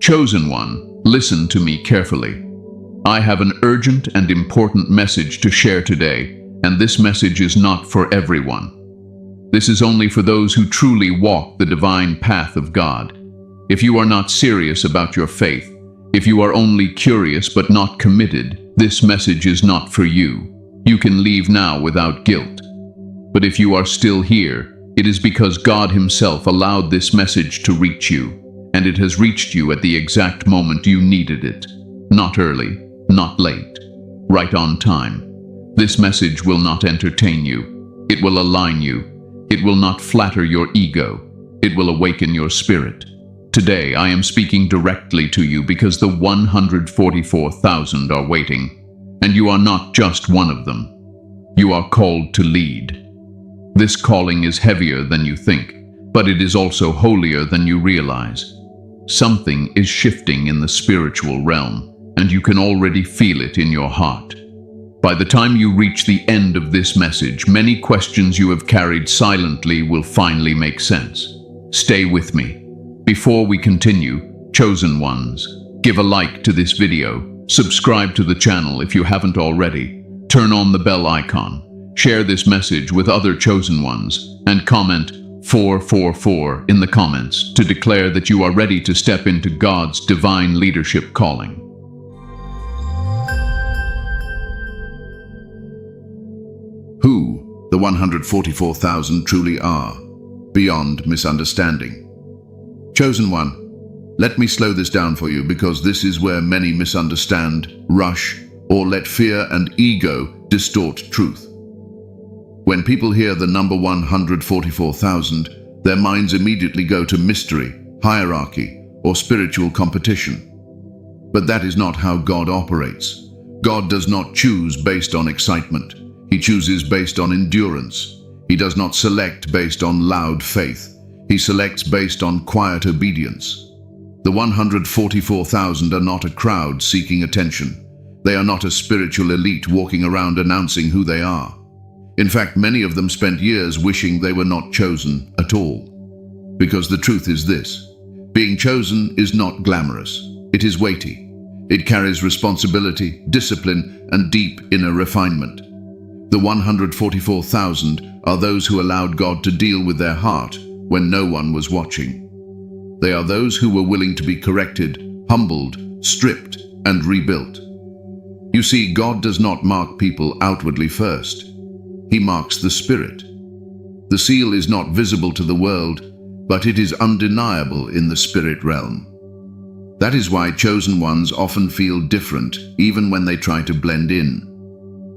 Chosen one, listen to me carefully. I have an urgent and important message to share today, and this message is not for everyone. This is only for those who truly walk the divine path of God. If you are not serious about your faith, if you are only curious but not committed, this message is not for you. You can leave now without guilt. But if you are still here, it is because God Himself allowed this message to reach you, and it has reached you at the exact moment you needed it. Not early, not late, right on time. This message will not entertain you. It will align you. It will not flatter your ego. It will awaken your spirit. Today, I am speaking directly to you because the 144,000 are waiting, and you are not just one of them. You are called to lead. This calling is heavier than you think, but it is also holier than you realize. Something is shifting in the spiritual realm, and you can already feel it in your heart. By the time you reach the end of this message, many questions you have carried silently will finally make sense. Stay with me. Before we continue, chosen ones, give a like to this video, subscribe to the channel if you haven't already, turn on the bell icon, share this message with other chosen ones, and comment 444 in the comments to declare that you are ready to step into God's divine leadership calling. Who the 144,000 truly are, beyond misunderstanding. Chosen one, let me slow this down for you because this is where many misunderstand, rush, or let fear and ego distort truth. When people hear the number 144,000, their minds immediately go to mystery, hierarchy, or spiritual competition. But that is not how God operates. God does not choose based on excitement. He chooses based on endurance. He does not select based on loud faith. He selects based on quiet obedience. The 144,000 are not a crowd seeking attention. They are not a spiritual elite walking around announcing who they are. In fact, many of them spent years wishing they were not chosen at all. Because the truth is this: being chosen is not glamorous. It is weighty. It carries responsibility, discipline, and deep inner refinement. The 144,000 are those who allowed God to deal with their heart when no one was watching. They are those who were willing to be corrected, humbled, stripped, and rebuilt. You see, God does not mark people outwardly first. He marks the spirit. The seal is not visible to the world, but it is undeniable in the spirit realm. That is why chosen ones often feel different, even when they try to blend in.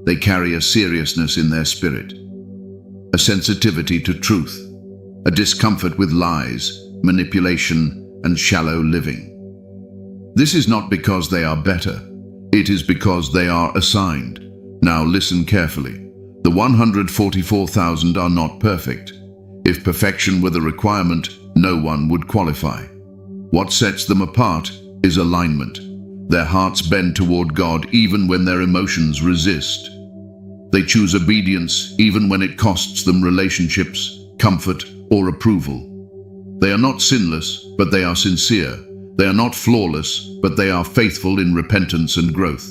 They carry a seriousness in their spirit, a sensitivity to truth, a discomfort with lies, manipulation, and shallow living. This is not because they are better. It is because they are assigned. Now listen carefully. The 144,000 are not perfect. If perfection were the requirement, no one would qualify. What sets them apart is alignment. Their hearts bend toward God even when their emotions resist. They choose obedience even when it costs them relationships, comfort, or approval. They are not sinless, but they are sincere. They are not flawless, but they are faithful in repentance and growth.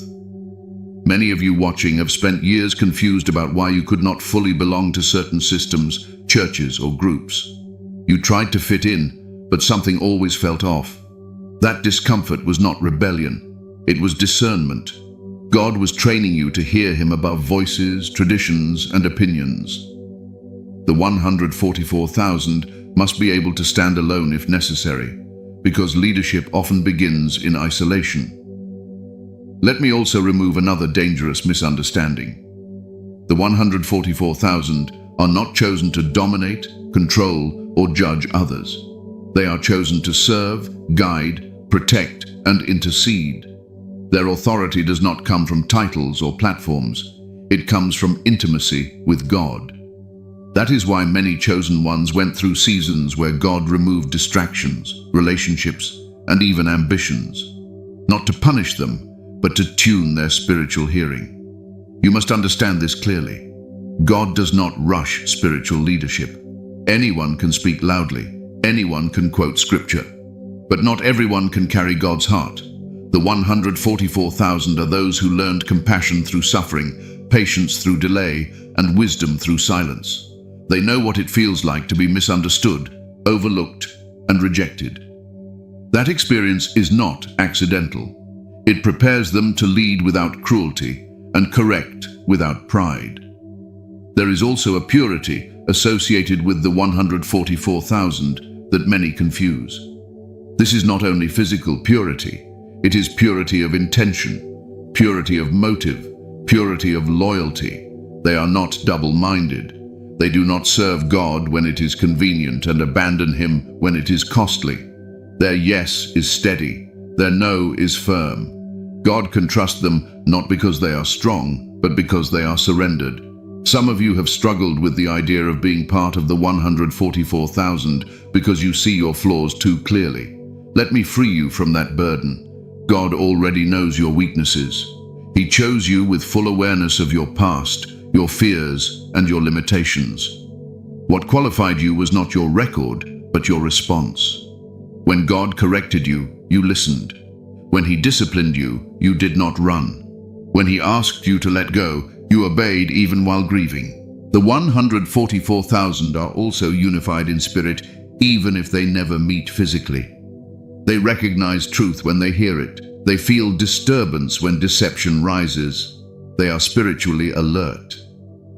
Many of you watching have spent years confused about why you could not fully belong to certain systems, churches, or groups. You tried to fit in, but something always felt off. That discomfort was not rebellion. It was discernment. God was training you to hear Him above voices, traditions, and opinions. The 144,000 must be able to stand alone if necessary, because leadership often begins in isolation. Let me also remove another dangerous misunderstanding. The 144,000 are not chosen to dominate, control, or judge others. They are chosen to serve, guide, protect, and intercede. Their authority does not come from titles or platforms. It comes from intimacy with God. That is why many chosen ones went through seasons where God removed distractions, relationships, and even ambitions, not to punish them, but to tune their spiritual hearing. You must understand this clearly. God does not rush spiritual leadership. Anyone can speak loudly. Anyone can quote scripture. But not everyone can carry God's heart. The 144,000 are those who learned compassion through suffering, patience through delay, and wisdom through silence. They know what it feels like to be misunderstood, overlooked, and rejected. That experience is not accidental. It prepares them to lead without cruelty and correct without pride. There is also a purity associated with the 144,000 that many confuse. This is not only physical purity, it is purity of intention, purity of motive, purity of loyalty. They are not double-minded. They do not serve God when it is convenient and abandon Him when it is costly. Their yes is steady, their no is firm. God can trust them not because they are strong, but because they are surrendered. Some of you have struggled with the idea of being part of the 144,000 because you see your flaws too clearly. Let me free you from that burden. God already knows your weaknesses. He chose you with full awareness of your past, your fears, and your limitations. What qualified you was not your record, but your response. When God corrected you, you listened. When He disciplined you, you did not run. When He asked you to let go, you obeyed even while grieving. The 144,000 are also unified in spirit, even if they never meet physically. They recognize truth when they hear it. They feel disturbance when deception rises. They are spiritually alert.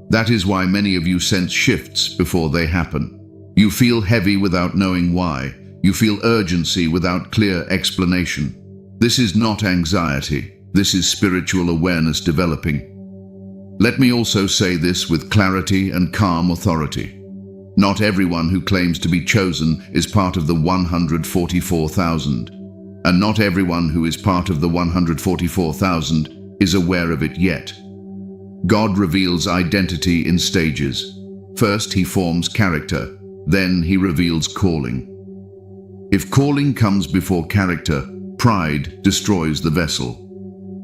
That is why many of you sense shifts before they happen. You feel heavy without knowing why. You feel urgency without clear explanation. This is not anxiety. This is spiritual awareness developing. Let me also say this with clarity and calm authority. Not everyone who claims to be chosen is part of the 144,000. And not everyone who is part of the 144,000 is aware of it yet. God reveals identity in stages. First, He forms character. Then He reveals calling. If calling comes before character, pride destroys the vessel.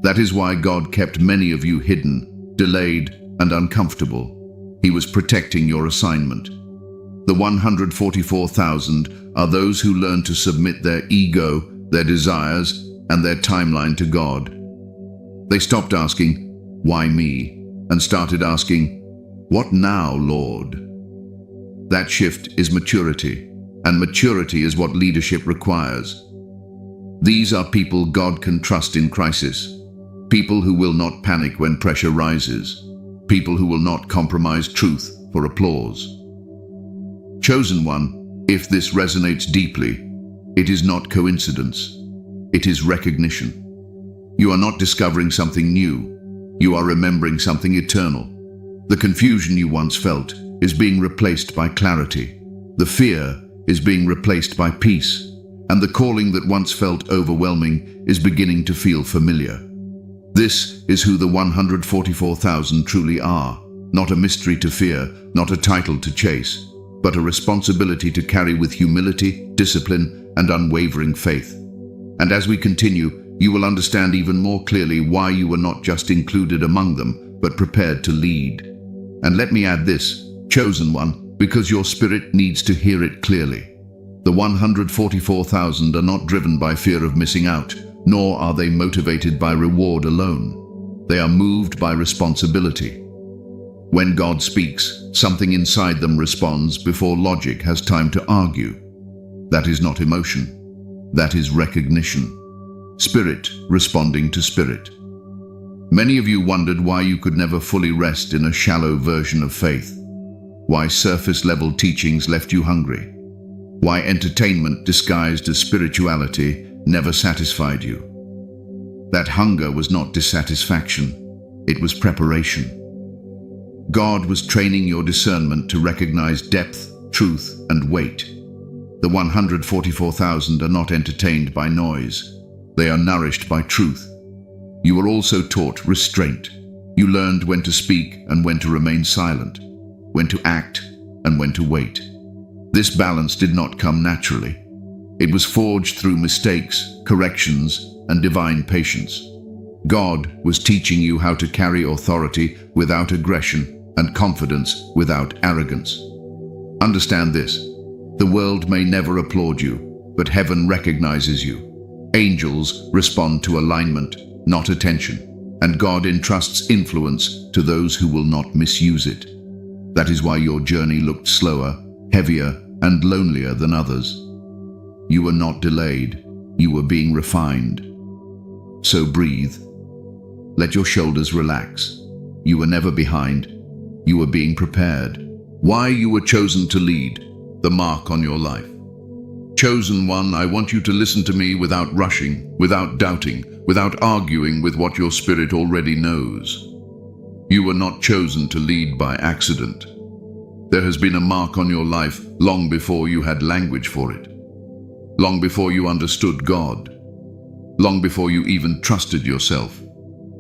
That is why God kept many of you hidden, delayed, and uncomfortable. He was protecting your assignment. The 144,000 are those who learn to submit their ego, their desires, and their timeline to God. They stopped asking, "Why me?" and started asking, "What now, Lord?" That shift is maturity, and maturity is what leadership requires. These are people God can trust in crisis. People who will not panic when pressure rises. People who will not compromise truth for applause. Chosen one, if this resonates deeply, it is not coincidence. It is recognition. You are not discovering something new. You are remembering something eternal. The confusion you once felt is being replaced by clarity. The fear is being replaced by peace. And the calling that once felt overwhelming is beginning to feel familiar. This is who the 144,000 truly are. Not a mystery to fear, not a title to chase, but a responsibility to carry with humility, discipline, and unwavering faith. And as we continue, you will understand even more clearly why you were not just included among them, but prepared to lead. And let me add this, chosen one, because your spirit needs to hear it clearly. The 144,000 are not driven by fear of missing out, nor are they motivated by reward alone. They are moved by responsibility. When God speaks, something inside them responds before logic has time to argue. That is not emotion. That is recognition. Spirit responding to spirit. Many of you wondered why you could never fully rest in a shallow version of faith. Why surface-level teachings left you hungry. Why entertainment disguised as spirituality never satisfied you. That hunger was not dissatisfaction. It was preparation. God was training your discernment to recognize depth, truth, and weight. The 144,000 are not entertained by noise. They are nourished by truth. You were also taught restraint. You learned when to speak and when to remain silent, when to act and when to wait. This balance did not come naturally. It was forged through mistakes, corrections, and divine patience. God was teaching you how to carry authority without aggression and confidence without arrogance. Understand this. The world may never applaud you. but heaven recognizes you. Angels respond to alignment, not attention, and God entrusts influence to those who will not misuse it. That is why your journey looked slower, heavier, and lonelier than others. You were not delayed, you were being refined. So breathe. Let your shoulders relax. You were never behind. You were being prepared. Why you were chosen to lead, the mark on your life. Chosen one, I want you to listen to me without rushing, without doubting, without arguing with what your spirit already knows. You were not chosen to lead by accident. There has been a mark on your life long before you had language for it. Long before you understood God. Long before you even trusted yourself.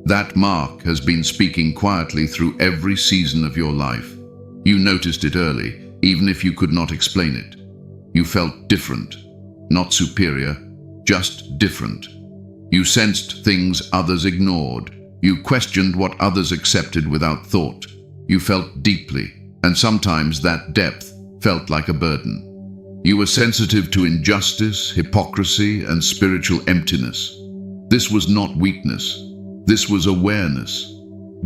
That mark has been speaking quietly through every season of your life. You noticed it early, even if you could not explain it. You felt different, not superior, just different. You sensed things others ignored. You questioned what others accepted without thought. You felt deeply, and sometimes that depth felt like a burden. You were sensitive to injustice, hypocrisy, and spiritual emptiness. This was not weakness. This was awareness.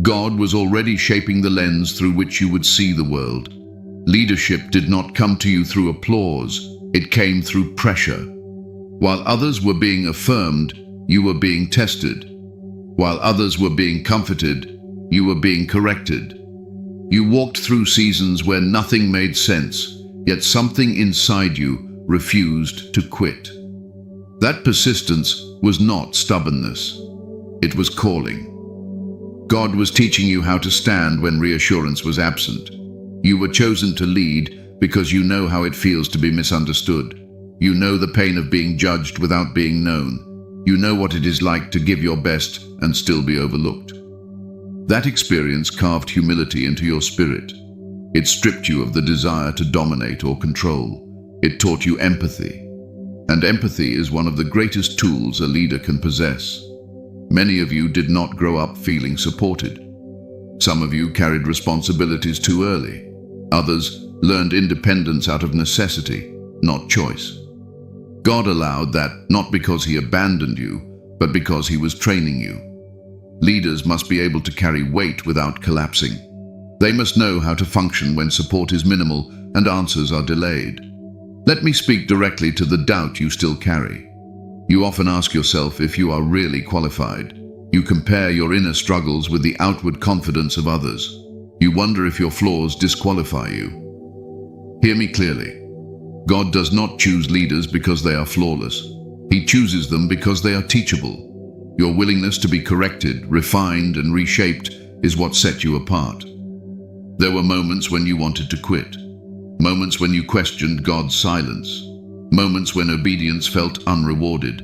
God was already shaping the lens through which you would see the world. Leadership did not come to you through applause. It came through pressure. While others were being affirmed, you were being tested. While others were being comforted, you were being corrected. You walked through seasons where nothing made sense, yet something inside you refused to quit. That persistence was not stubbornness. It was calling. God was teaching you how to stand when reassurance was absent. You were chosen to lead because you know how it feels to be misunderstood. You know the pain of being judged without being known. You know what it is like to give your best and still be overlooked. That experience carved humility into your spirit. It stripped you of the desire to dominate or control. It taught you empathy. And empathy is one of the greatest tools a leader can possess. Many of you did not grow up feeling supported. Some of you carried responsibilities too early. Others learned independence out of necessity, not choice. God allowed that not because He abandoned you, but because He was training you. Leaders must be able to carry weight without collapsing. They must know how to function when support is minimal and answers are delayed. Let me speak directly to the doubt you still carry. You often ask yourself if you are really qualified. You compare your inner struggles with the outward confidence of others. You wonder if your flaws disqualify you. Hear me clearly. God does not choose leaders because they are flawless. He chooses them because they are teachable. Your willingness to be corrected, refined, and reshaped is what set you apart. There were moments when you wanted to quit. Moments when you questioned God's silence. Moments when obedience felt unrewarded.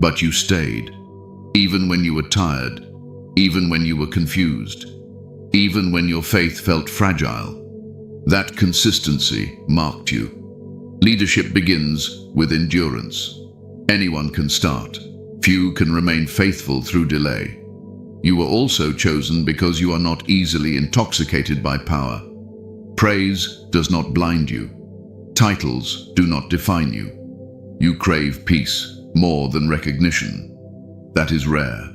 But you stayed. Even when you were tired. Even when you were confused. Even when your faith felt fragile. That consistency marked you. Leadership begins with endurance. Anyone can start. Few can remain faithful through delay. You were also chosen because you are not easily intoxicated by power. Praise does not blind you. Titles do not define you. You crave peace more than recognition. That is rare.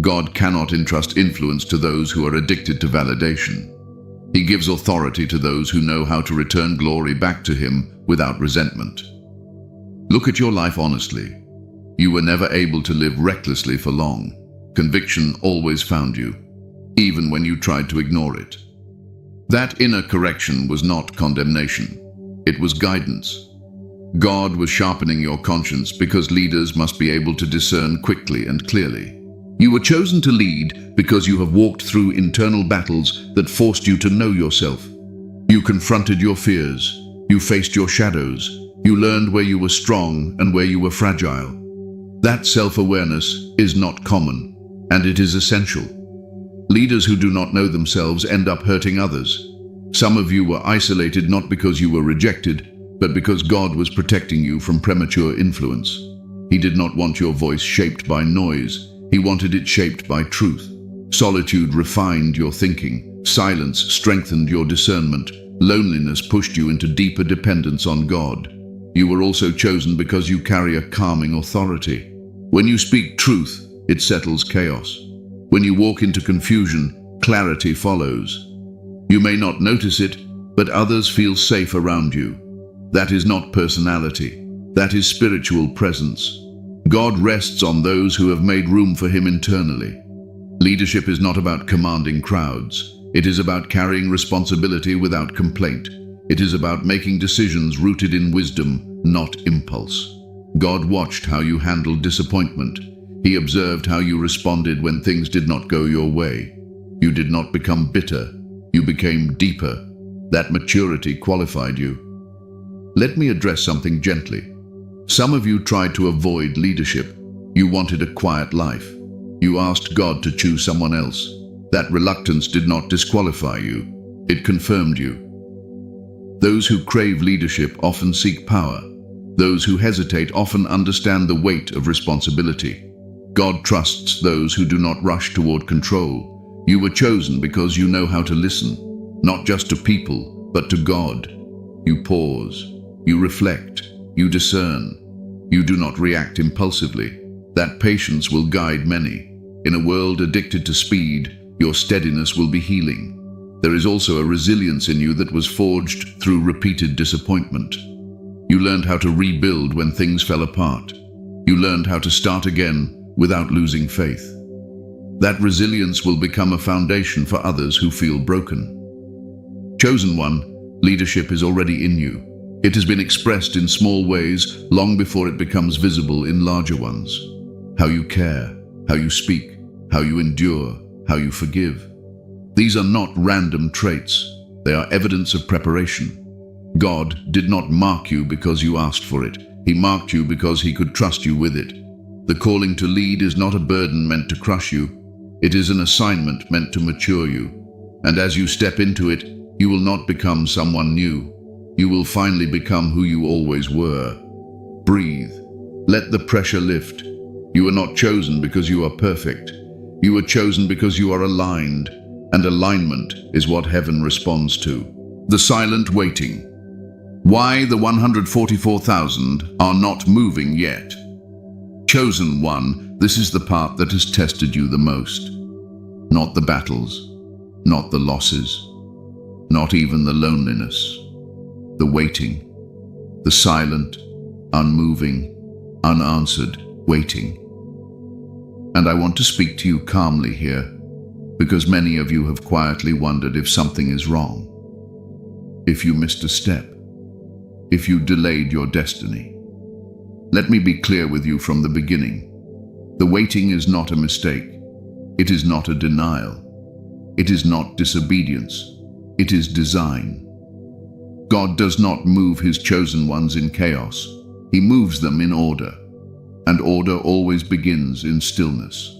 God cannot entrust influence to those who are addicted to validation. He gives authority to those who know how to return glory back to Him without resentment. Look at your life honestly. You were never able to live recklessly for long. Conviction always found you, even when you tried to ignore it. That inner correction was not condemnation. It was guidance. God was sharpening your conscience because leaders must be able to discern quickly and clearly. You were chosen to lead because you have walked through internal battles that forced you to know yourself. You confronted your fears. You faced your shadows. You learned where you were strong and where you were fragile. That self-awareness is not common, and it is essential. Leaders who do not know themselves end up hurting others. Some of you were isolated not because you were rejected, but because God was protecting you from premature influence. He did not want your voice shaped by noise. He wanted it shaped by truth. Solitude refined your thinking. Silence strengthened your discernment. Loneliness pushed you into deeper dependence on God. You were also chosen because you carry a calming authority. When you speak truth, it settles chaos. When you walk into confusion, clarity follows. You may not notice it, but others feel safe around you. That is not personality. That is spiritual presence. God rests on those who have made room for him internally. Leadership is not about commanding crowds. It is about carrying responsibility without complaint. It is about making decisions rooted in wisdom, not impulse. God watched how you handled disappointment. He observed how you responded when things did not go your way. You did not become bitter. You became deeper. That maturity qualified you. Let me address something gently. Some of you tried to avoid leadership. You wanted a quiet life. You asked God to choose someone else. That reluctance did not disqualify you. It confirmed you. Those who crave leadership often seek power. Those who hesitate often understand the weight of responsibility. God trusts those who do not rush toward control. You were chosen because you know how to listen, not just to people, but to God. You pause. You reflect. You discern. You do not react impulsively. That patience will guide many. In a world addicted to speed, your steadiness will be healing. There is also a resilience in you that was forged through repeated disappointment. You learned how to rebuild when things fell apart. You learned how to start again without losing faith. That resilience will become a foundation for others who feel broken. Chosen one, leadership is already in you. It has been expressed in small ways long before it becomes visible in larger ones. How you care, how you speak, how you endure, how you forgive. These are not random traits. They are evidence of preparation. God did not mark you because you asked for it. He marked you because he could trust you with it. The calling to lead is not a burden meant to crush you. It is an assignment meant to mature you. And as you step into it, you will not become someone new. You will finally become who you always were. Breathe. Let the pressure lift. You are not chosen because you are perfect. You are chosen because you are aligned. And alignment is what heaven responds to. The silent waiting. Why the 144,000 are not moving yet. Chosen one, this is the part that has tested you the most. Not the battles, not the losses, not even the loneliness. The waiting, the silent, unmoving, unanswered waiting. And I want to speak to you calmly here, because many of you have quietly wondered if something is wrong, if you missed a step, if you delayed your destiny. Let me be clear with you from the beginning. The waiting is not a mistake. It is not a denial. It is not disobedience. It is design. God does not move his chosen ones in chaos. He moves them in order. And order always begins in stillness.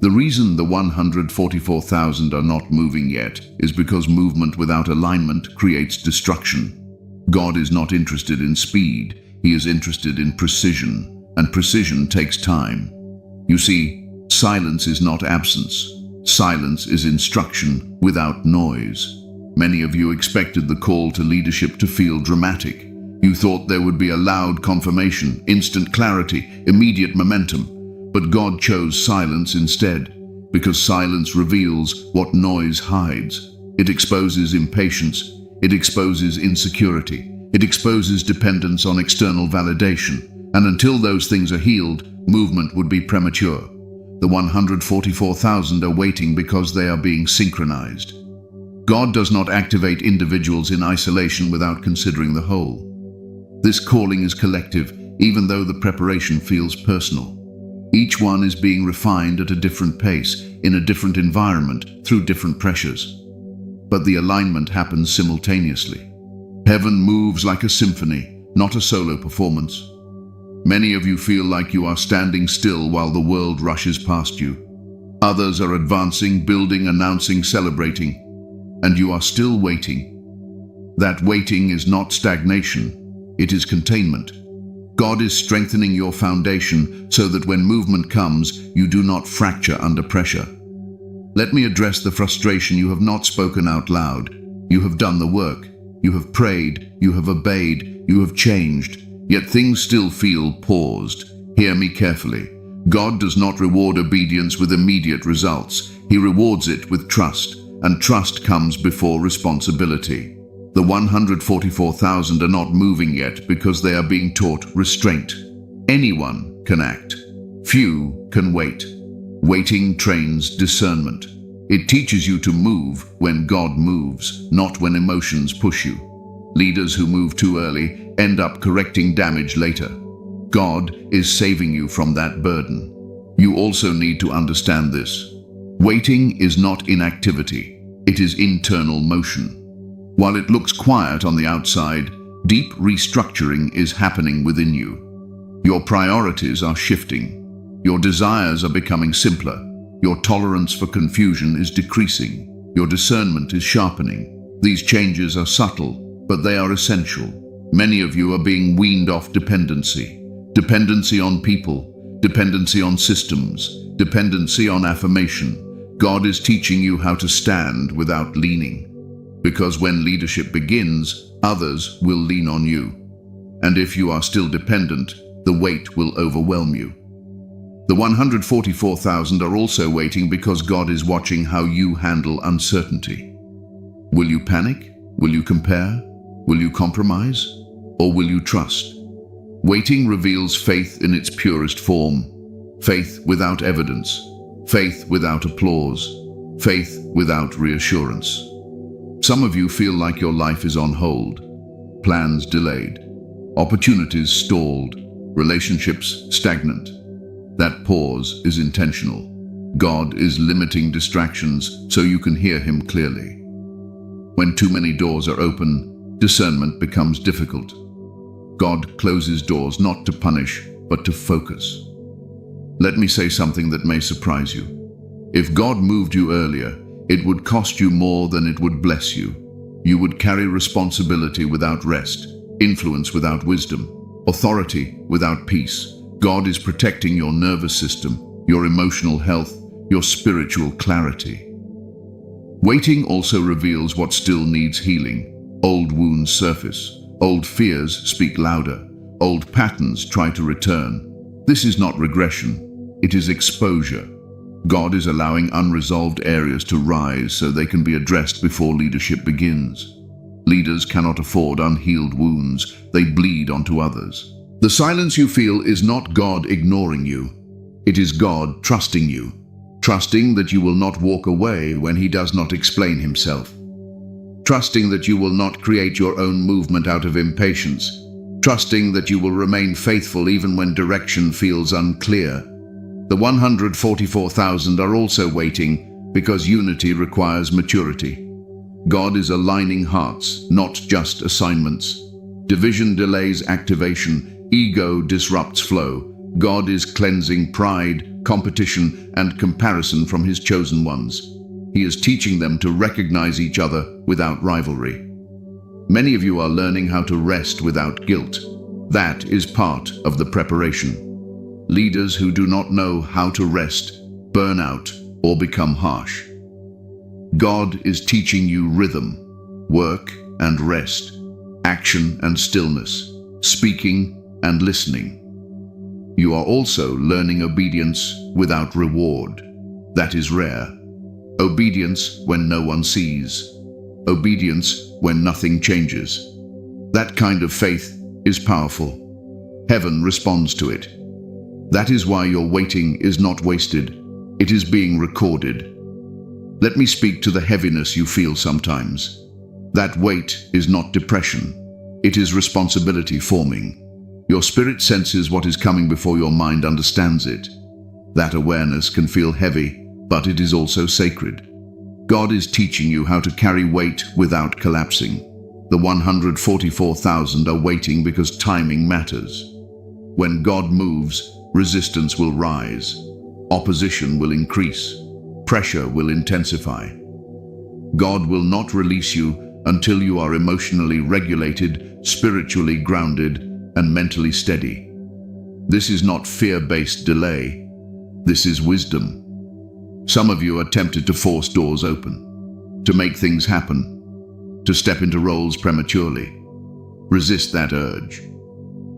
The reason the 144,000 are not moving yet is because movement without alignment creates destruction. God is not interested in speed. He is interested in precision, and precision takes time. You see, silence is not absence. Silence is instruction without noise. Many of you expected the call to leadership to feel dramatic. You thought there would be a loud confirmation, instant clarity, immediate momentum. But God chose silence instead, because silence reveals what noise hides. It exposes impatience. It exposes insecurity. It exposes dependence on external validation. And until those things are healed, movement would be premature. The 144,000 are waiting because they are being synchronized. God does not activate individuals in isolation without considering the whole. This calling is collective, even though the preparation feels personal. Each one is being refined at a different pace, in a different environment, through different pressures. But the alignment happens simultaneously. Heaven moves like a symphony, not a solo performance. Many of you feel like you are standing still while the world rushes past you. Others are advancing, building, announcing, celebrating. And you are still waiting. That waiting is not stagnation. It is containment. God is strengthening your foundation so that when movement comes, you do not fracture under pressure. Let me address the frustration you have not spoken out loud. You have done the work. you have prayed, you have obeyed, you have changed, yet things still feel paused. Hear me carefully. God does not reward obedience with immediate results. He rewards it with trust, and trust comes before responsibility. The 144,000 are not moving yet because they are being taught restraint. Anyone can act. Few can wait. Waiting trains discernment. It teaches you to move when God moves, not when emotions push you. Leaders who move too early end up correcting damage later. God is saving you from that burden. You also need to understand this. Waiting is not inactivity. It is internal motion. While it looks quiet on the outside, deep restructuring is happening within you. Your priorities are shifting. Your desires are becoming simpler. Your tolerance for confusion is decreasing. Your discernment is sharpening. These changes are subtle, but they are essential. Many of you are being weaned off dependency. Dependency on people, dependency on systems, dependency on affirmation. God is teaching you how to stand without leaning. Because when leadership begins, others will lean on you. And if you are still dependent, the weight will overwhelm you. The 144,000 are also waiting because God is watching how you handle uncertainty. Will you panic? Will you compare? Will you compromise? Or will you trust? Waiting reveals faith in its purest form. Faith without evidence. Faith without applause. Faith without reassurance. Some of you feel like your life is on hold. Plans delayed. Opportunities stalled. Relationships stagnant. That pause is intentional. God is limiting distractions so you can hear Him clearly. When too many doors are open, discernment becomes difficult. God closes doors not to punish, but to focus. Let me say something that may surprise you. If God moved you earlier, it would cost you more than it would bless you. You would carry responsibility without rest, influence without wisdom, authority without peace. God is protecting your nervous system, your emotional health, your spiritual clarity. Waiting also reveals what still needs healing. Old wounds surface. Old fears speak louder. Old patterns try to return. This is not regression. It is exposure. God is allowing unresolved areas to rise so they can be addressed before leadership begins. Leaders cannot afford unhealed wounds. They bleed onto others. The silence you feel is not God ignoring you. It is God trusting you. Trusting that you will not walk away when He does not explain Himself. Trusting that you will not create your own movement out of impatience. Trusting that you will remain faithful even when direction feels unclear. The 144,000 are also waiting because unity requires maturity. God is aligning hearts, not just assignments. Division delays activation. Ego disrupts flow. God is cleansing pride, competition, and comparison from His chosen ones. He is teaching them to recognize each other without rivalry. Many of you are learning how to rest without guilt. That is part of the preparation. Leaders who do not know how to rest, burn out, or become harsh. God is teaching you rhythm, work and rest, action and stillness, speaking and listening. You are also learning obedience without reward. That is rare. Obedience when no one sees. Obedience when nothing changes. That kind of faith is powerful. Heaven responds to it. That is why your waiting is not wasted. It is being recorded. Let me speak to the heaviness you feel sometimes. That weight is not depression. It is responsibility forming. Your spirit senses what is coming before your mind understands it. That awareness can feel heavy, but it is also sacred. God is teaching you how to carry weight without collapsing. The 144,000 are waiting because timing matters. When God moves, resistance will rise. Opposition will increase. Pressure will intensify. God will not release you until you are emotionally regulated, spiritually grounded, and mentally steady. This is not fear-based delay. This is wisdom. Some of you are tempted to force doors open, to make things happen. to step into roles prematurely. Resist that urge.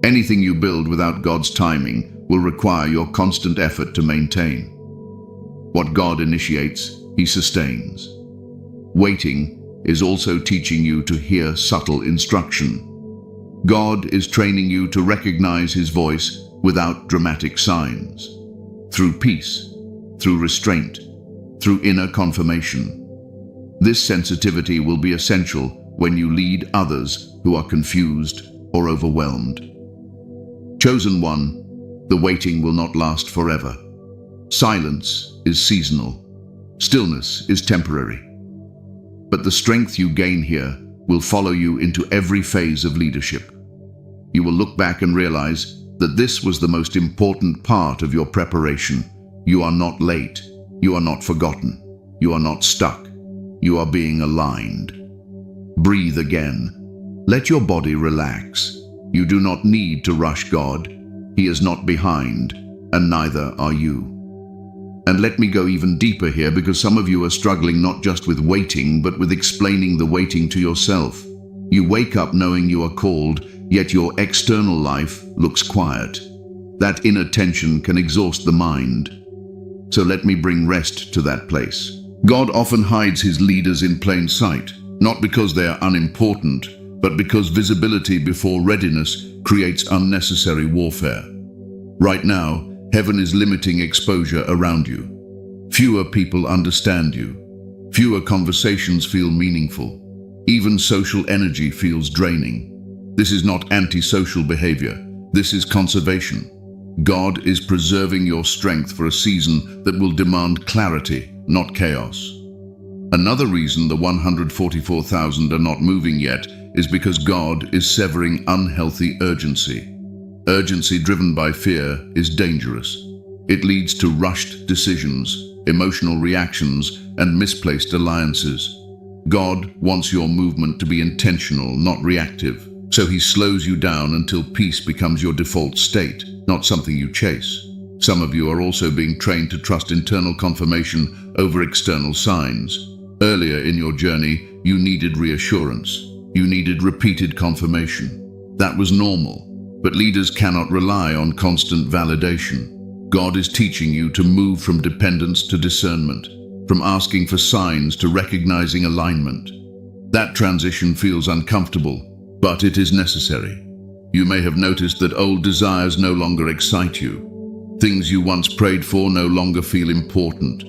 Anything you build without God's timing will require your constant effort to maintain. What God initiates, He sustains. Waiting is also teaching you to hear subtle instruction. God is training you to recognize His voice without dramatic signs. Through peace, through restraint, through inner confirmation. This sensitivity will be essential when you lead others who are confused or overwhelmed. Chosen one, the waiting will not last forever. Silence is seasonal. Stillness is temporary. But the strength you gain here will follow you into every phase of leadership. You will look back and realize that this was the most important part of your preparation. You are not late. You are not forgotten. You are not stuck. You are being aligned. Breathe again. Let your body relax. You do not need to rush God. He is not behind, and neither are you. And let me go even deeper here, because some of you are struggling not just with waiting, but with explaining the waiting to yourself. You wake up knowing you are called, yet your external life looks quiet. That inner tension can exhaust the mind. So let me bring rest to that place. God often hides His leaders in plain sight, not because they are unimportant, but because visibility before readiness creates unnecessary warfare. Right now, heaven is limiting exposure around you. Fewer people understand you. Fewer conversations feel meaningful. Even social energy feels draining. This is not antisocial behavior. This is conservation. God is preserving your strength for a season that will demand clarity, not chaos. Another reason the 144,000 are not moving yet is because God is severing unhealthy urgency. Urgency driven by fear is dangerous. It leads to rushed decisions, emotional reactions, and misplaced alliances. God wants your movement to be intentional, not reactive. So He slows you down until peace becomes your default state, not something you chase. Some of you are also being trained to trust internal confirmation over external signs. Earlier in your journey, you needed reassurance. You needed repeated confirmation. That was normal. But leaders cannot rely on constant validation. God is teaching you to move from dependence to discernment, from asking for signs to recognizing alignment. That transition feels uncomfortable, but it is necessary. You may have noticed that old desires no longer excite you. Things you once prayed for no longer feel important.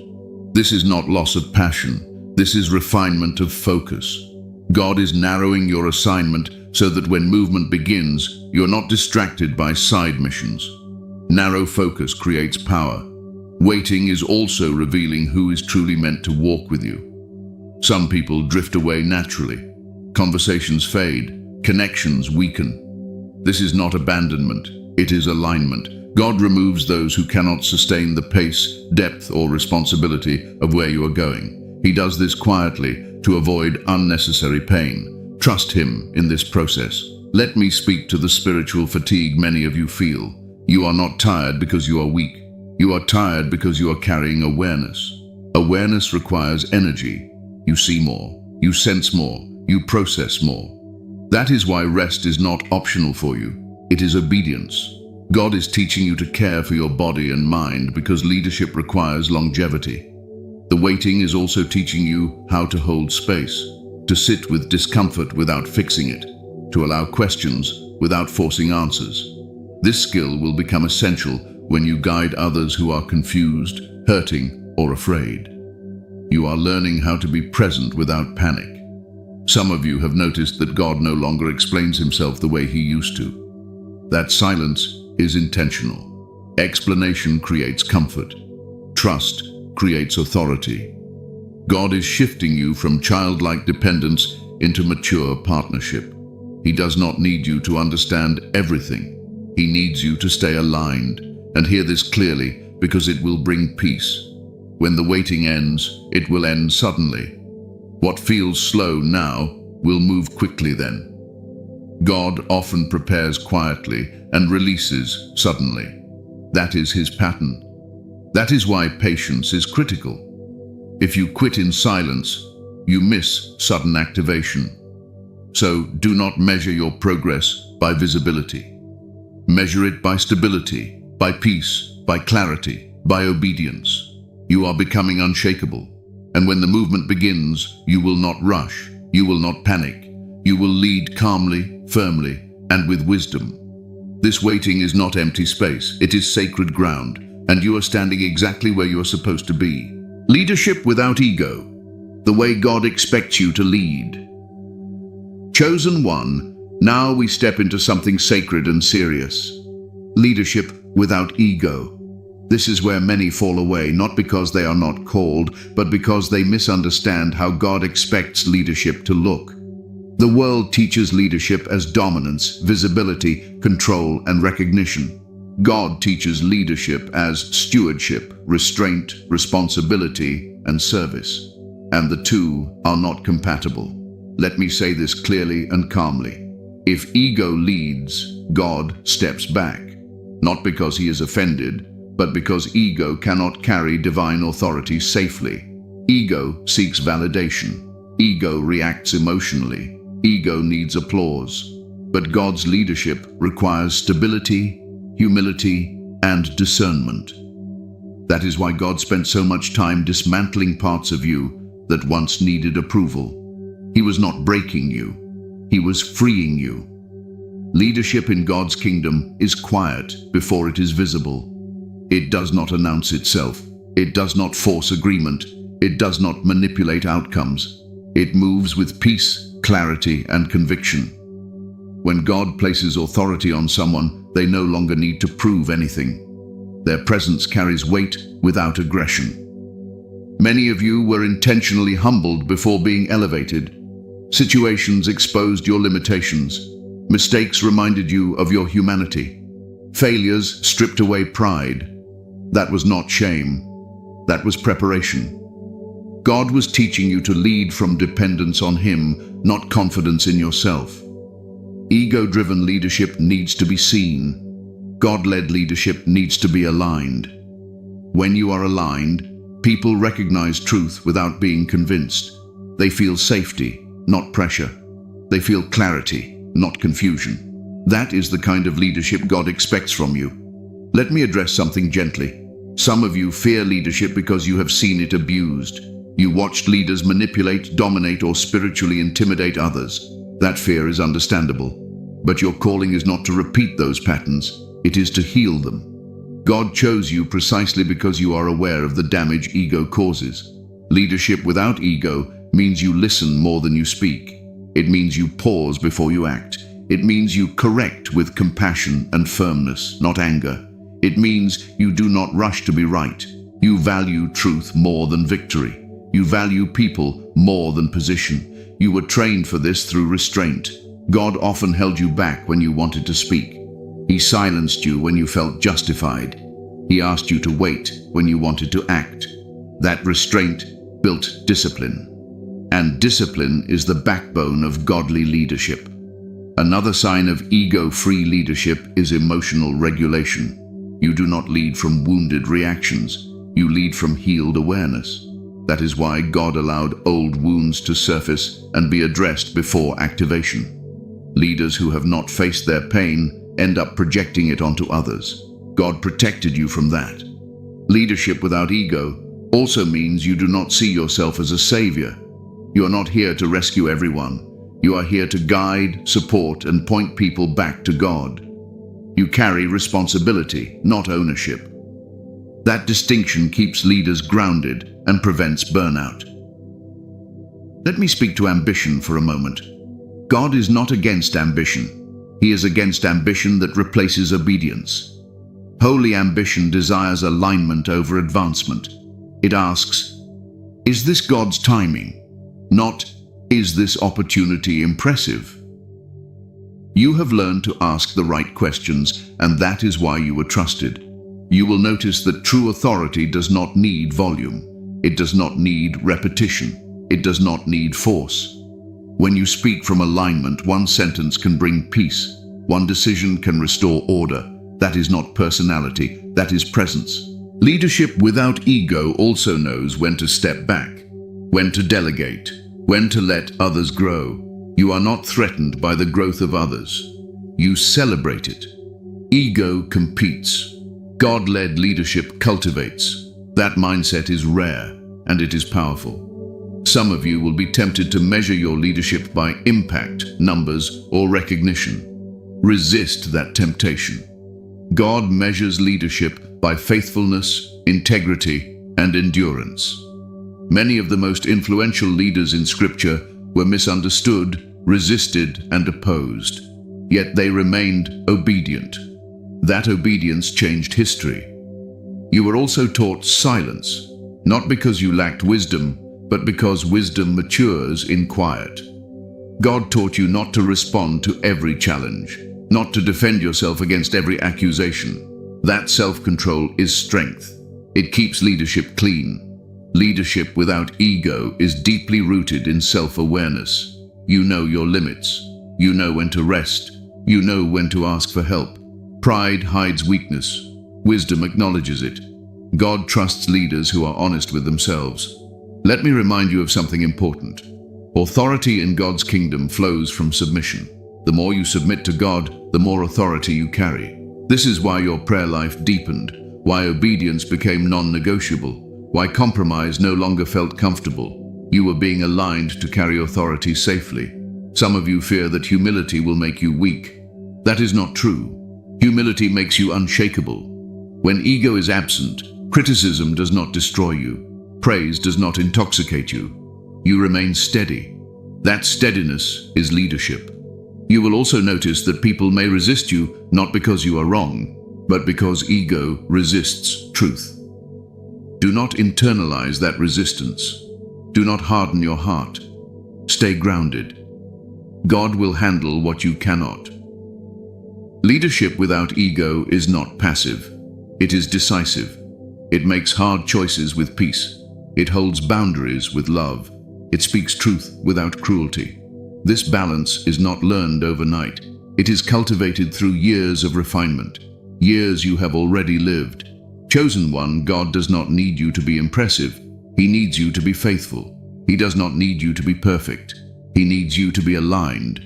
This is not loss of passion. This is refinement of focus. God is narrowing your assignment so that when movement begins, you're not distracted by side missions. Narrow focus creates power. Waiting is also revealing who is truly meant to walk with you. Some people drift away naturally. Conversations fade. Connections weaken. This is not abandonment. It is alignment. God removes those who cannot sustain the pace, depth, or responsibility of where you are going. He does this quietly to avoid unnecessary pain. Trust Him in this process. Let me speak to the spiritual fatigue many of you feel. You are not tired because you are weak. You are tired because you are carrying awareness. Awareness requires energy. You see more. You sense more. You process more. That is why rest is not optional for you. It is obedience. God is teaching you to care for your body and mind because leadership requires longevity. The waiting is also teaching you how to hold space, to sit with discomfort without fixing it, to allow questions without forcing answers. This skill will become essential when you guide others who are confused, hurting, or afraid. You are learning how to be present without panic. Some of you have noticed that God no longer explains Himself the way He used to. That silence is intentional. Explanation creates comfort. Trust creates authority. God is shifting you from childlike dependence into mature partnership. He does not need you to understand everything. He needs you to stay aligned, and hear this clearly because it will bring peace. When the waiting ends, it will end suddenly. What feels slow now will move quickly then. God often prepares quietly and releases suddenly. That is His pattern. That is why patience is critical. If you quit in silence, you miss sudden activation. So do not measure your progress by visibility. Measure it by stability, by peace, by clarity, by obedience. You are becoming unshakable. And when the movement begins, you will not rush. You will not panic. You will lead calmly, firmly, and with wisdom. This waiting is not empty space. It is sacred ground, and you are standing exactly where you are supposed to be. Leadership without ego. The way God expects you to lead. Chosen one, now we step into something sacred and serious. Leadership without ego. This is where many fall away, not because they are not called, but because they misunderstand how God expects leadership to look. The world teaches leadership as dominance, visibility, control, and recognition. God teaches leadership as stewardship, restraint, responsibility, and service. And the two are not compatible. Let me say this clearly and calmly. If ego leads, God steps back. Not because he is offended, but because ego cannot carry divine authority safely. Ego seeks validation. Ego reacts emotionally. Ego needs applause. But God's leadership requires stability, humility, and discernment. That is why God spent so much time dismantling parts of you that once needed approval. He was not breaking you. He was freeing you. Leadership in God's kingdom is quiet before it is visible. It does not announce itself. It does not force agreement. It does not manipulate outcomes. It moves with peace, clarity, and conviction. When God places authority on someone, they no longer need to prove anything. Their presence carries weight without aggression. Many of you were intentionally humbled before being elevated. Situations exposed your limitations. Mistakes reminded you of your humanity. Failures stripped away pride. That was not shame. That was preparation. God was teaching you to lead from dependence on Him, not confidence in yourself. Ego-driven leadership needs to be seen. God-led leadership needs to be aligned. When you are aligned, people recognize truth without being convinced. They feel safety, not pressure. They feel clarity, not confusion. That is the kind of leadership God expects from you. Let me address something gently. Some of you fear leadership because you have seen it abused. You watched leaders manipulate, dominate, or spiritually intimidate others. That fear is understandable. But your calling is not to repeat those patterns. It is to heal them. God chose you precisely because you are aware of the damage ego causes. Leadership without ego means you listen more than you speak. It means you pause before you act. It means you correct with compassion and firmness, not anger. It means you do not rush to be right. You value truth more than victory. You value people more than position. You were trained for this through restraint. God often held you back when you wanted to speak. He silenced you when you felt justified. He asked you to wait when you wanted to act. That restraint built discipline. And discipline is the backbone of godly leadership. Another sign of ego-free leadership is emotional regulation. You do not lead from wounded reactions. You lead from healed awareness. That is why God allowed old wounds to surface and be addressed before activation. Leaders who have not faced their pain end up projecting it onto others. God protected you from that. Leadership without ego also means you do not see yourself as a savior. You are not here to rescue everyone. You are here to guide, support, and point people back to God. You carry responsibility, not ownership. That distinction keeps leaders grounded and prevents burnout. Let me speak to ambition for a moment. God is not against ambition. He is against ambition that replaces obedience. Holy ambition desires alignment over advancement. It asks, is this God's timing? Not, is this opportunity impressive? You have learned to ask the right questions, and that is why you were trusted. You will notice that true authority does not need volume. It does not need repetition. It does not need force. When you speak from alignment, one sentence can bring peace. One decision can restore order. That is not personality, that is presence. Leadership without ego also knows when to step back, when to delegate, when to let others grow, You are not threatened by the growth of others. You celebrate it. Ego competes. God-led leadership cultivates. That mindset is rare, and it is powerful. Some of you will be tempted to measure your leadership by impact, numbers, or recognition. Resist that temptation. God measures leadership by faithfulness, integrity, and endurance. Many of the most influential leaders in Scripture were misunderstood, resisted, and opposed. Yet they remained obedient. That obedience changed history. You were also taught silence, not because you lacked wisdom, but because wisdom matures in quiet. God taught you not to respond to every challenge, not to defend yourself against every accusation. That self-control is strength. It keeps leadership clean. Leadership without ego is deeply rooted in self-awareness. You know your limits. You know when to rest. You know when to ask for help. Pride hides weakness. Wisdom acknowledges it. God trusts leaders who are honest with themselves. Let me remind you of something important. Authority in God's kingdom flows from submission. The more you submit to God, the more authority you carry. This is why your prayer life deepened, why obedience became non-negotiable, why compromise no longer felt comfortable. You were being aligned to carry authority safely. Some of you fear that humility will make you weak. That is not true. Humility makes you unshakable. When ego is absent, criticism does not destroy you. Praise does not intoxicate you. You remain steady. That steadiness is leadership. You will also notice that people may resist you not because you are wrong, but because ego resists truth. Do not internalize that resistance. Do not harden your heart. Stay grounded. God will handle what you cannot. Leadership without ego is not passive. It is decisive. It makes hard choices with peace. It holds boundaries with love. It speaks truth without cruelty. This balance is not learned overnight. It is cultivated through years of refinement, years you have already lived. Chosen one, God does not need you to be impressive. He needs you to be faithful. He does not need you to be perfect. He needs you to be aligned.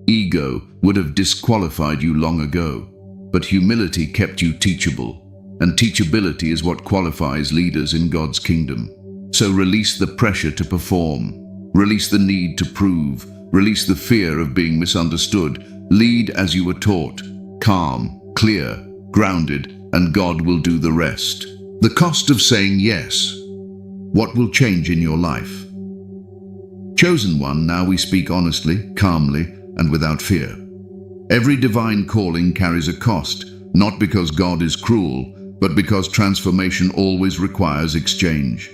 Ego would have disqualified you long ago, but humility kept you teachable, and teachability is what qualifies leaders in God's kingdom. So release the pressure to perform, release the need to prove, release the fear of being misunderstood. Lead as you were taught, calm, clear, grounded, and God will do the rest. The cost of saying yes. What will change in your life? Chosen one, now we speak honestly, calmly, and without fear. Every divine calling carries a cost, not because God is cruel, but because transformation always requires exchange.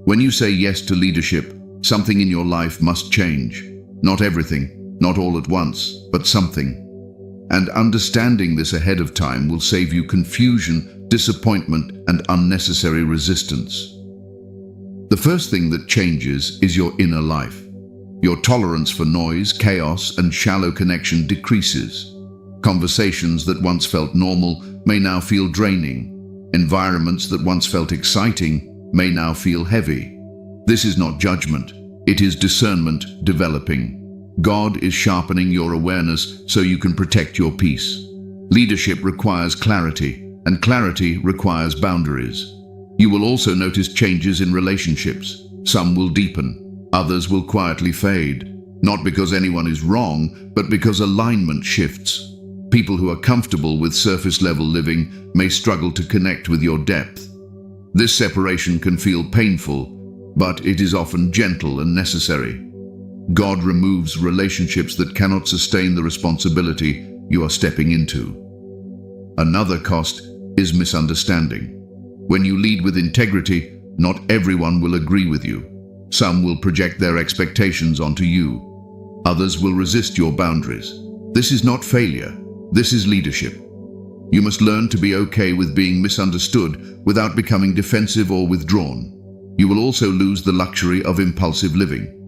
When you say yes to leadership, something in your life must change. Not everything, not all at once, but something. And understanding this ahead of time will save you confusion, disappointment, and unnecessary resistance. The first thing that changes is your inner life. Your tolerance for noise, chaos, and shallow connection decreases. Conversations that once felt normal may now feel draining. Environments that once felt exciting may now feel heavy. This is not judgment. It is discernment developing. God is sharpening your awareness so you can protect your peace. Leadership requires clarity, and clarity requires boundaries. You will also notice changes in relationships. Some will deepen. Others will quietly fade, not because anyone is wrong, but because alignment shifts. People who are comfortable with surface-level living may struggle to connect with your depth. This separation can feel painful, but it is often gentle and necessary. God removes relationships that cannot sustain the responsibility you are stepping into. Another cost is misunderstanding. When you lead with integrity, not everyone will agree with you. Some will project their expectations onto you. Others will resist your boundaries. This is not failure. This is leadership. You must learn to be okay with being misunderstood without becoming defensive or withdrawn. You will also lose the luxury of impulsive living.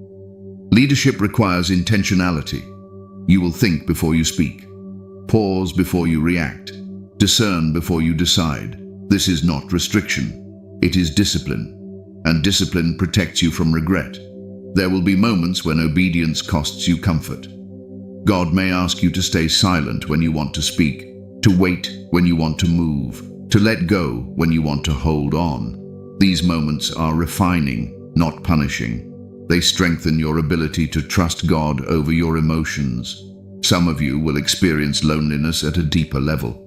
Leadership requires intentionality. You will think before you speak. Pause before you react. Discern before you decide. This is not restriction. It is discipline. And discipline protects you from regret. There will be moments when obedience costs you comfort. God may ask you to stay silent when you want to speak, to wait when you want to move, to let go when you want to hold on. These moments are refining, not punishing. They strengthen your ability to trust God over your emotions. Some of you will experience loneliness at a deeper level.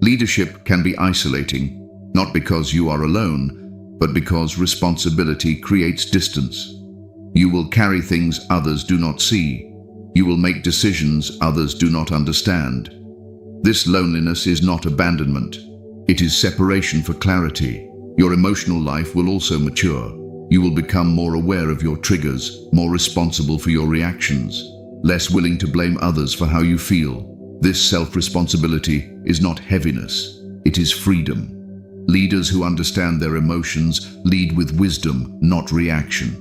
Leadership can be isolating, not because you are alone, but because responsibility creates distance. You will carry things others do not see. You will make decisions others do not understand. This loneliness is not abandonment. It is separation for clarity. Your emotional life will also mature. You will become more aware of your triggers, more responsible for your reactions, less willing to blame others for how you feel. This self-responsibility is not heaviness. It is freedom. Leaders who understand their emotions lead with wisdom, not reaction.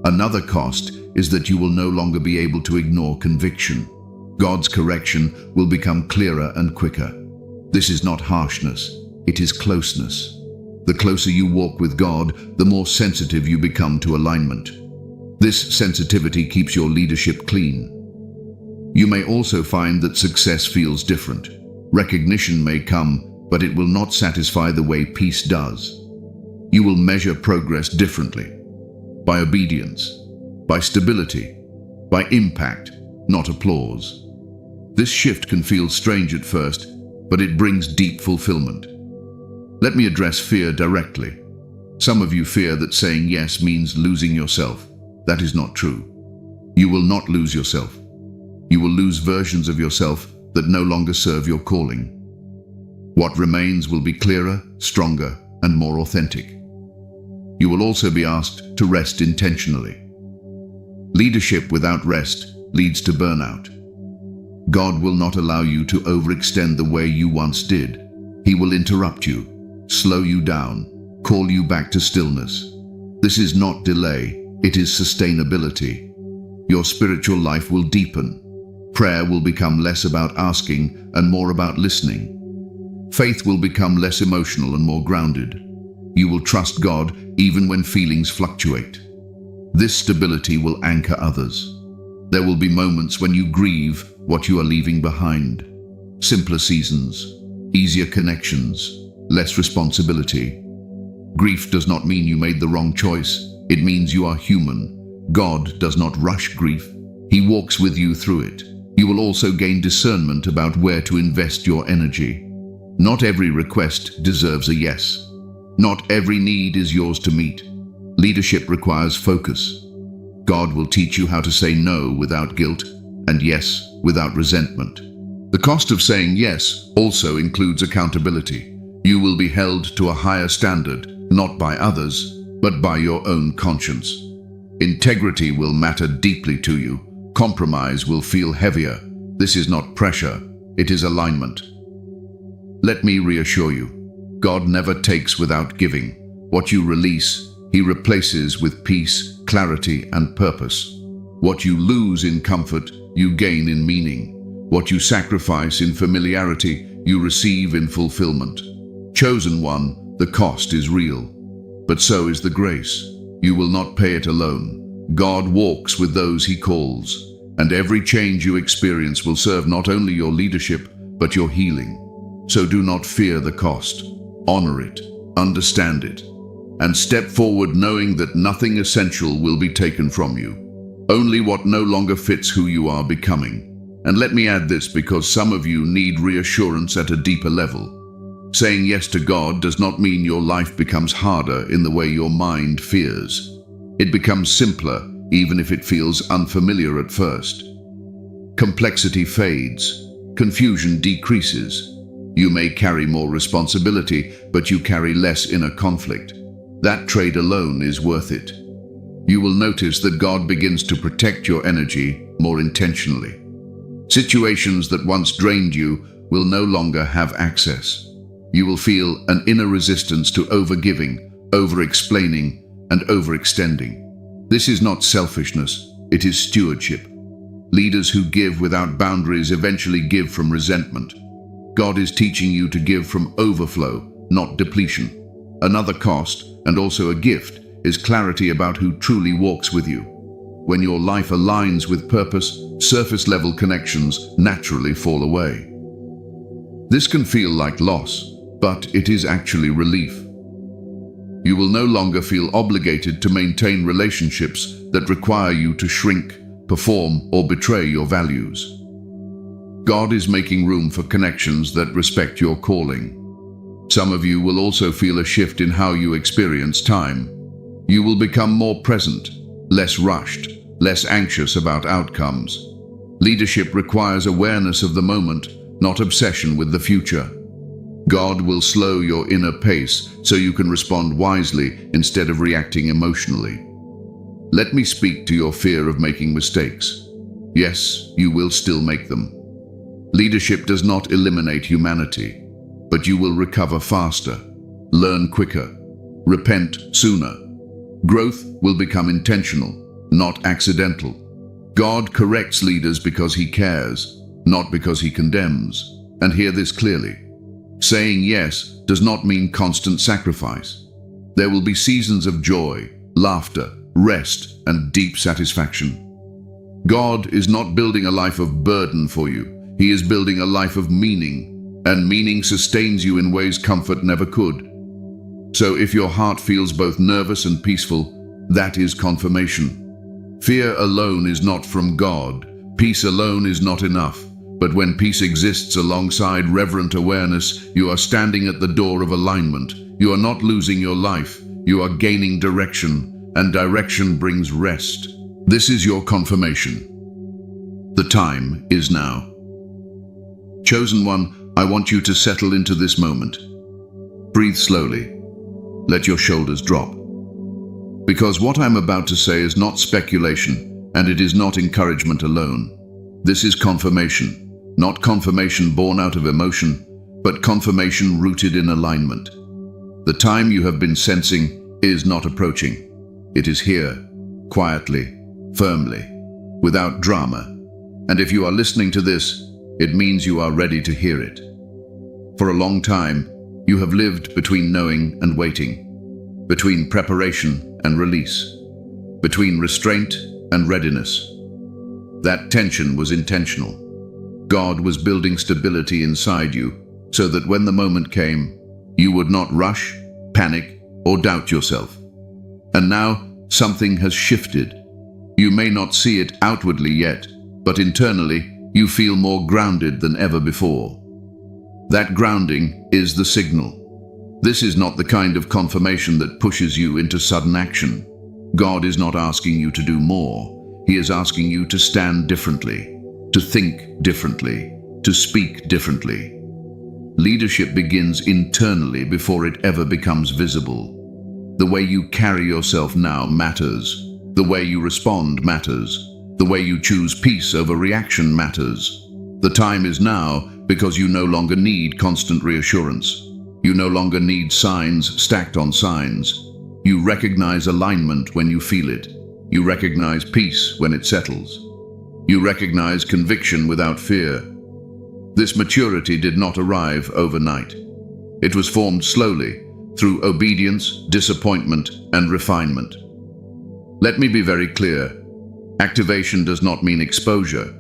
Another cost is that you will no longer be able to ignore conviction. God's correction will become clearer and quicker. This is not harshness, it is closeness. The closer you walk with God, the more sensitive you become to alignment. This sensitivity keeps your leadership clean. You may also find that success feels different. Recognition may come, but it will not satisfy the way peace does. You will measure progress differently. By obedience, by stability, by impact, not applause. This shift can feel strange at first, but it brings deep fulfillment. Let me address fear directly. Some of you fear that saying yes means losing yourself. That is not true. You will not lose yourself. You will lose versions of yourself that no longer serve your calling. What remains will be clearer, stronger, and more authentic. You will also be asked to rest intentionally. Leadership without rest leads to burnout. God will not allow you to overextend the way you once did. He will interrupt you, slow you down, call you back to stillness. This is not delay, it is sustainability. Your spiritual life will deepen. Prayer will become less about asking and more about listening. Faith will become less emotional and more grounded. You will trust God even when feelings fluctuate. This stability will anchor others. There will be moments when you grieve what you are leaving behind. Simpler seasons, easier connections, less responsibility. Grief does not mean you made the wrong choice. It means you are human. God does not rush grief. He walks with you through it. You will also gain discernment about where to invest your energy. Not every request deserves a yes. Not every need is yours to meet. Leadership requires focus. God will teach you how to say no without guilt and yes without resentment. The cost of saying yes also includes accountability. You will be held to a higher standard, not by others, but by your own conscience. Integrity will matter deeply to you. Compromise will feel heavier. This is not pressure, it is alignment. Let me reassure you, God never takes without giving. What you release, He replaces with peace, clarity, and purpose. What you lose in comfort, you gain in meaning. What you sacrifice in familiarity, you receive in fulfillment. Chosen one, the cost is real, but so is the grace. You will not pay it alone. God walks with those He calls, and every change you experience will serve not only your leadership, but your healing. So do not fear the cost. Honor it, understand it, and step forward knowing that nothing essential will be taken from you. Only what no longer fits who you are becoming. And let me add this because some of you need reassurance at a deeper level. Saying yes to God does not mean your life becomes harder in the way your mind fears. It becomes simpler, even if it feels unfamiliar at first. Complexity fades. Confusion decreases. You may carry more responsibility, but you carry less inner conflict. That trade alone is worth it. You will notice that God begins to protect your energy more intentionally. Situations that once drained you will no longer have access. You will feel an inner resistance to overgiving, over-explaining, and overextending. This is not selfishness, it is stewardship. Leaders who give without boundaries eventually give from resentment. God is teaching you to give from overflow, not depletion. Another cost, and also a gift, is clarity about who truly walks with you. When your life aligns with purpose, surface-level connections naturally fall away. This can feel like loss, but it is actually relief. You will no longer feel obligated to maintain relationships that require you to shrink, perform, or betray your values. God is making room for connections that respect your calling. Some of you will also feel a shift in how you experience time. You will become more present, less rushed, less anxious about outcomes. Leadership requires awareness of the moment, not obsession with the future. God will slow your inner pace so you can respond wisely instead of reacting emotionally. Let me speak to your fear of making mistakes. Yes, you will still make them. Leadership does not eliminate humanity, but you will recover faster, learn quicker, repent sooner. Growth will become intentional, not accidental. God corrects leaders because he cares, not because he condemns. And hear this clearly. Saying yes does not mean constant sacrifice. There will be seasons of joy, laughter, rest, and deep satisfaction. God is not building a life of burden for you. He is building a life of meaning, and meaning sustains you in ways comfort never could. So if your heart feels both nervous and peaceful, that is confirmation. Fear alone is not from God. Peace alone is not enough. But when peace exists alongside reverent awareness, you are standing at the door of alignment. You are not losing your life. You are gaining direction, and direction brings rest. This is your confirmation. The time is now. Chosen one, I want you to settle into this moment. Breathe slowly. Let your shoulders drop. Because what I'm about to say is not speculation, and it is not encouragement alone. This is confirmation, not confirmation born out of emotion, but confirmation rooted in alignment. The time you have been sensing is not approaching. It is here, quietly, firmly, without drama. And if you are listening to this, it means you are ready to hear it. For a long time, you have lived between knowing and waiting, between preparation and release, between restraint and readiness. That tension was intentional. God was building stability inside you so that when the moment came, you would not rush, panic, or doubt yourself. And now, something has shifted. You may not see it outwardly yet, but internally, you feel more grounded than ever before. That grounding is the signal. This is not the kind of confirmation that pushes you into sudden action. God is not asking you to do more. He is asking you to stand differently, to think differently, to speak differently. Leadership begins internally before it ever becomes visible. The way you carry yourself now matters. The way you respond matters. The way you choose peace over reaction matters. The time is now because you no longer need constant reassurance. You no longer need signs stacked on signs. You recognize alignment when you feel it. You recognize peace when it settles. You recognize conviction without fear. This maturity did not arrive overnight. It was formed slowly through obedience, disappointment, and refinement. Let me be very clear. Activation does not mean exposure.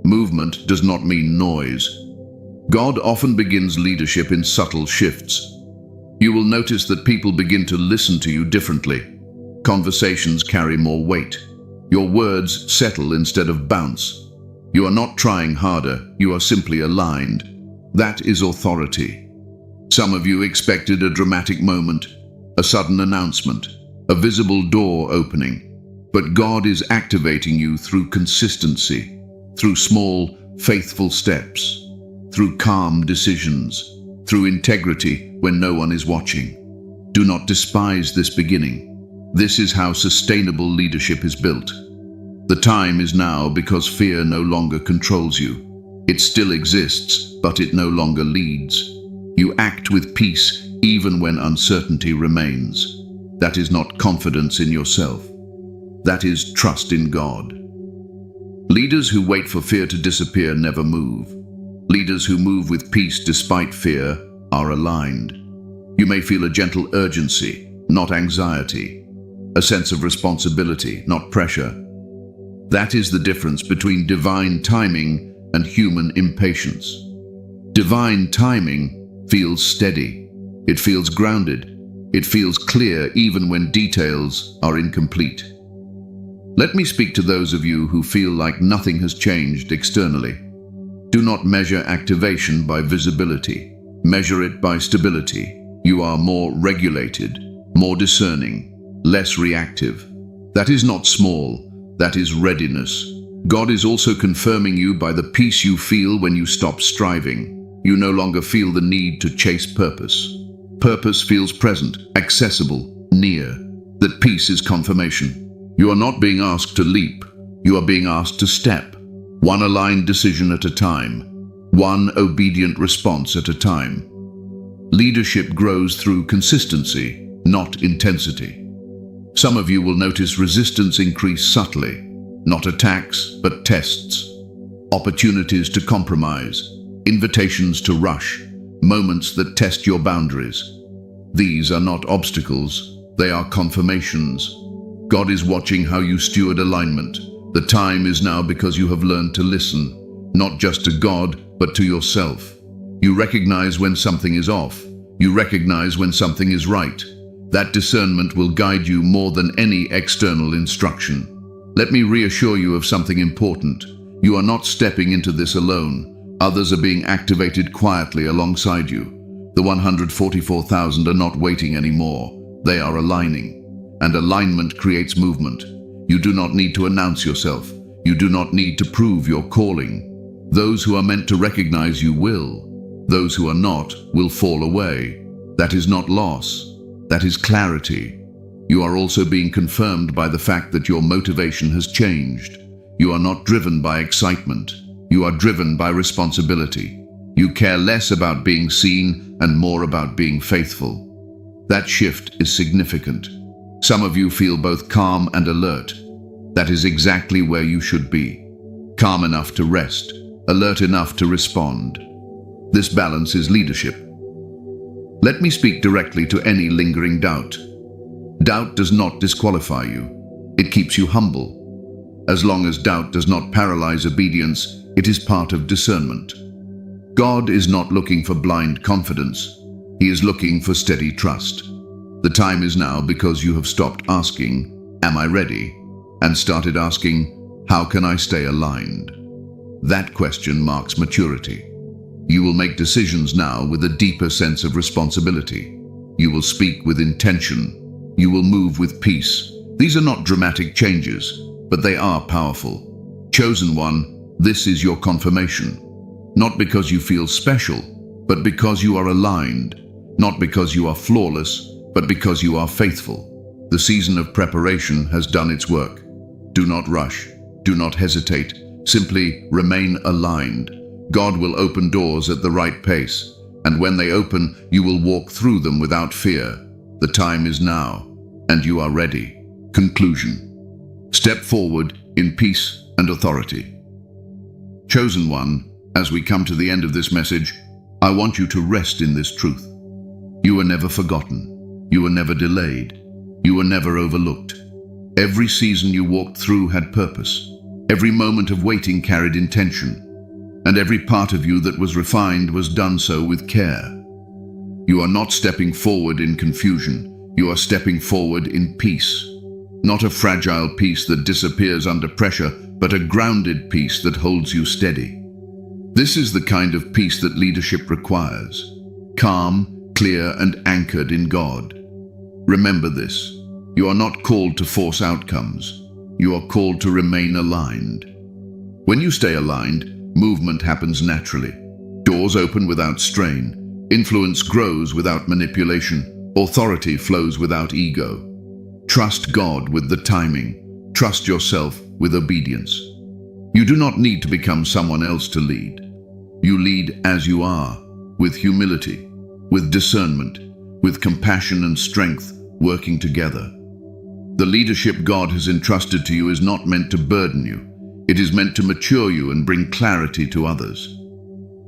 Movement does not mean noise. God often begins leadership in subtle shifts. You will notice that people begin to listen to you differently. Conversations carry more weight. Your words settle instead of bounce. You are not trying harder, you are simply aligned. That is authority. Some of you expected a dramatic moment, a sudden announcement, a visible door opening. But God is activating you through consistency, through small, faithful steps, through calm decisions, through integrity when no one is watching. Do not despise this beginning. This is how sustainable leadership is built. The time is now because fear no longer controls you. It still exists, but it no longer leads. You act with peace even when uncertainty remains. That is not confidence in yourself. That is trust in God. Leaders who wait for fear to disappear never move. Leaders who move with peace despite fear are aligned. You may feel a gentle urgency, not anxiety. a sense of responsibility, not pressure. That is the difference between divine timing and human impatience. Divine timing feels steady. It feels grounded. It feels clear even when details are incomplete. Let me speak to those of you who feel like nothing has changed externally. Do not measure activation by visibility. Measure it by stability. You are more regulated, more discerning, less reactive. That is not small, that is readiness. God is also confirming you by the peace you feel when you stop striving. You no longer feel the need to chase purpose. Purpose feels present, accessible, near. That peace is confirmation. You are not being asked to leap. You are being asked to step. One aligned decision at a time. One obedient response at a time. Leadership grows through consistency, not intensity. Some of you will notice resistance increase subtly. Not attacks, but tests. Opportunities to compromise. Invitations to rush. Moments that test your boundaries. These are not obstacles. They are confirmations. God is watching how you steward alignment. The time is now because you have learned to listen, not just to God, but to yourself. You recognize when something is off. You recognize when something is right. That discernment will guide you more than any external instruction. Let me reassure you of something important. You are not stepping into this alone. Others are being activated quietly alongside you. The 144,000 are not waiting anymore. They are aligning. And alignment creates movement. You do not need to announce yourself. You do not need to prove your calling. Those who are meant to recognize you will. Those who are not will fall away. That is not loss. That is clarity. You are also being confirmed by the fact that your motivation has changed. You are not driven by excitement. You are driven by responsibility. You care less about being seen and more about being faithful. That shift is significant. Some of you feel both calm and alert. That is exactly where you should be. Calm enough to rest, alert enough to respond. This balance is leadership. Let me speak directly to any lingering doubt. Doubt does not disqualify you. It keeps you humble. As long as doubt does not paralyze obedience, it is part of discernment. God is not looking for blind confidence. He is looking for steady trust. The time is now because you have stopped asking, "Am I ready?" and started asking, "How can I stay aligned?" That question marks maturity. You will make decisions now with a deeper sense of responsibility. You will speak with intention. You will move with peace. These are not dramatic changes, but they are powerful. Chosen one, this is your confirmation. Not because you feel special, but because you are aligned. Not because you are flawless, but because you are faithful. The season of preparation has done its work. Do not rush. Do not hesitate. Simply remain aligned. God will open doors at the right pace, and when they open, you will walk through them without fear. The time is now, and you are ready. Conclusion. Step forward in peace and authority. Chosen one, as we come to the end of this message, I want you to rest in this truth. You were never forgotten. You were never delayed. You were never overlooked. Every season you walked through had purpose. Every moment of waiting carried intention. And every part of you that was refined was done so with care. You are not stepping forward in confusion. You are stepping forward in peace. Not a fragile peace that disappears under pressure, but a grounded peace that holds you steady. This is the kind of peace that leadership requires. Calm, clear, and anchored in God. Remember this. You are not called to force outcomes. You are called to remain aligned. When you stay aligned, movement happens naturally. Doors open without strain. Influence grows without manipulation. Authority flows without ego. Trust God with the timing. Trust yourself with obedience. You do not need to become someone else to lead. You lead as you are, with humility, with discernment, with compassion and strength working together. The leadership God has entrusted to you is not meant to burden you. It is meant to mature you and bring clarity to others.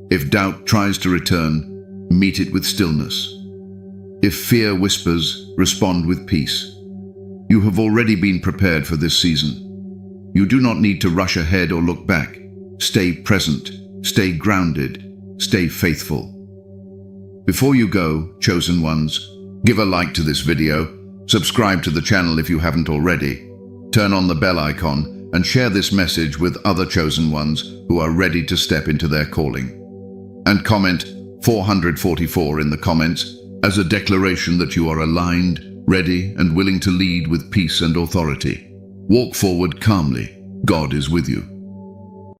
If doubt tries to return, meet it with stillness. If fear whispers, respond with peace. You have already been prepared for this season. You do not need to rush ahead or look back. Stay present, stay grounded, stay faithful. Before you go, chosen ones, give a like to this video, subscribe to the channel if you haven't already, turn on the bell icon, and share this message with other chosen ones who are ready to step into their calling. And comment 444 in the comments as a declaration that you are aligned, ready, and willing to lead with peace and authority. Walk forward calmly. God is with you.